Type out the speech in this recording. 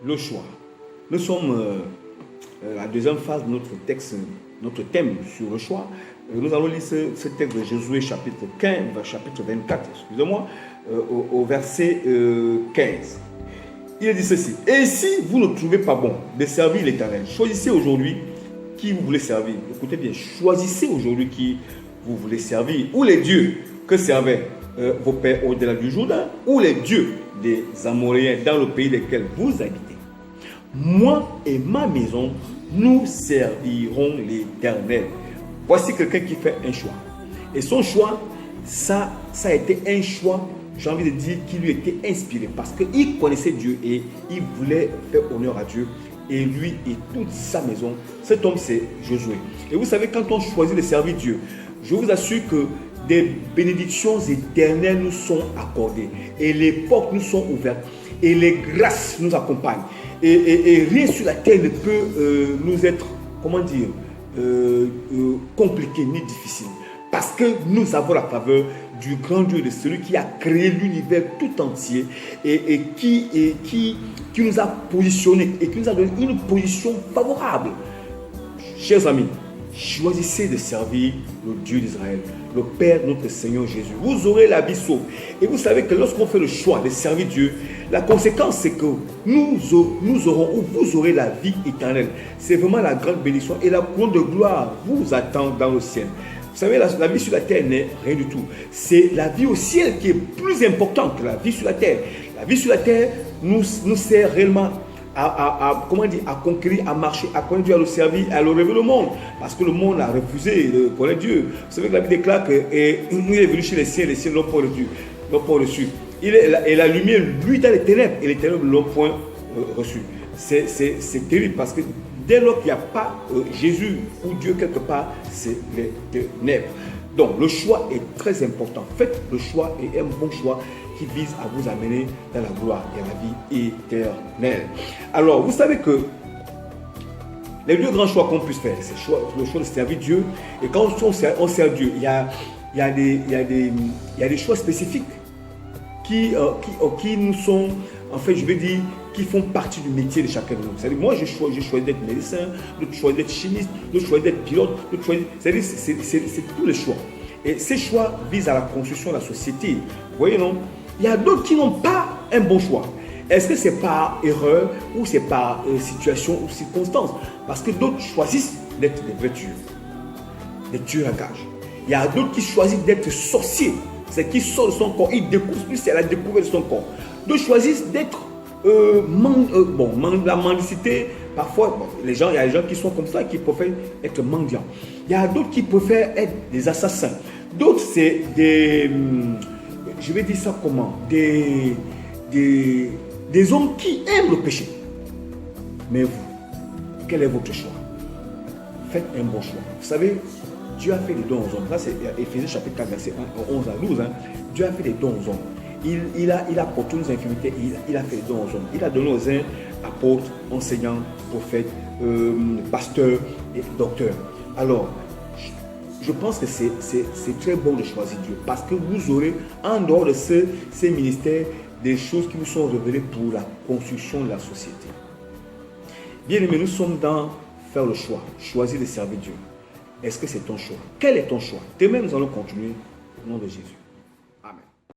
Le choix. Nous sommes à la deuxième phase de notre texte, notre thème sur le choix. Nous allons lire ce texte de Josué chapitre 15, chapitre 24, excusez-moi, au verset 15. Il dit ceci: et si vous ne trouvez pas bon de servir l'Éternel, choisissez aujourd'hui qui vous voulez servir. Écoutez bien, choisissez aujourd'hui qui vous voulez servir, ou les dieux que servaient vos pères au-delà du Jourdain, ou les dieux des Amoréens dans le pays desquels vous habitez. Moi et ma maison, nous servirons l'Éternel. Voici quelqu'un qui fait un choix. Et son choix, ça a été un choix, j'ai envie de dire, qui lui était inspiré. Parce qu'il connaissait Dieu et il voulait faire honneur à Dieu. Et lui et toute sa maison. Cet homme, c'est Josué. Et vous savez, quand on choisit de servir Dieu, je vous assure que des bénédictions éternelles nous sont accordées. Et les portes nous sont ouvertes. Et les grâces nous accompagnent. Et rien sur la terre ne peut nous être, comment dire, compliqué ni difficile. Parce que nous avons la faveur du grand Dieu, de celui qui a créé l'univers tout entier et qui nous a positionnés et qui nous a donné une position favorable. Chers amis, choisissez de servir le Dieu d'Israël, le Père, notre Seigneur Jésus. Vous aurez la vie sauve. Et vous savez que lorsqu'on fait le choix de servir Dieu, la conséquence c'est que nous aurons, ou vous aurez la vie éternelle. C'est vraiment la grande bénédiction et la couronne de gloire vous attend dans le ciel. Vous savez, la vie sur la terre n'est rien du tout. C'est la vie au ciel qui est plus importante que la vie sur la terre. La vie sur la terre nous sert réellement à conquérir, à marcher, à connaître Dieu, à le servir, à le révéler au monde. Parce que le monde a refusé de connaître Dieu. Vous savez que la Bible déclare qu'il est venu chez les siens n'ont pas reçu. Et la lumière, lui, dans les ténèbres, et les ténèbres ne l'ont point reçu. C'est terrible parce que dès lors qu'il n'y a pas Jésus ou Dieu quelque part, c'est les ténèbres. Donc le choix est très important. Faites le choix et un bon choix qui vise à vous amener dans la gloire et à la vie éternelle. Alors vous savez que les deux grands choix qu'on puisse faire, c'est le choix de servir Dieu. Et quand on sert Dieu, il y a des choix spécifiques qui nous sont, en fait, je vais dire, qui font partie du métier de chacun de nous. C'est-à-dire, moi, j'ai choisi d'être médecin, d'autres choisi d'être chimiste, d'autres choisi d'être pilote, d'autres choisi... C'est-à-dire, c'est tous les choix. Et ces choix visent à la construction de la société. Vous voyez, non? Il y a d'autres qui n'ont pas un bon choix. Est-ce que c'est par erreur ou c'est par situation ou circonstance? Parce que d'autres choisissent d'être des vrais tueurs, des tueurs à gages. Il y a d'autres qui choisissent d'être sorciers. C'est qui sort de son corps, il découvre plus, c'est la découverte de son corps. D'autres choisissent d'être la mendicité. Parfois, il y a des gens qui sont comme ça, qui préfèrent être mendiants. Il y a d'autres qui préfèrent être des assassins. D'autres, c'est des, je vais dire ça comment, des hommes qui aiment le péché. Mais vous, quel est votre choix? Faites un bon choix. Vous savez, Dieu a fait des dons aux hommes. Là, c'est Éphésiens chapitre 4, verset 11 à 12. Dieu a fait des dons aux hommes. Il a porté nos infirmités, il a fait des dons aux hommes. Il a donné aux uns apôtres, enseignants, prophètes, pasteurs et docteurs. Alors, je pense que c'est très bon de choisir Dieu parce que vous aurez, en dehors de ces ministères, des choses qui vous sont révélées pour la construction de la société. Bien aimé, nous sommes dans faire le choix, choisir de servir Dieu. Est-ce que c'est ton choix? Quel est ton choix? Demain, nous allons continuer au nom de Jésus.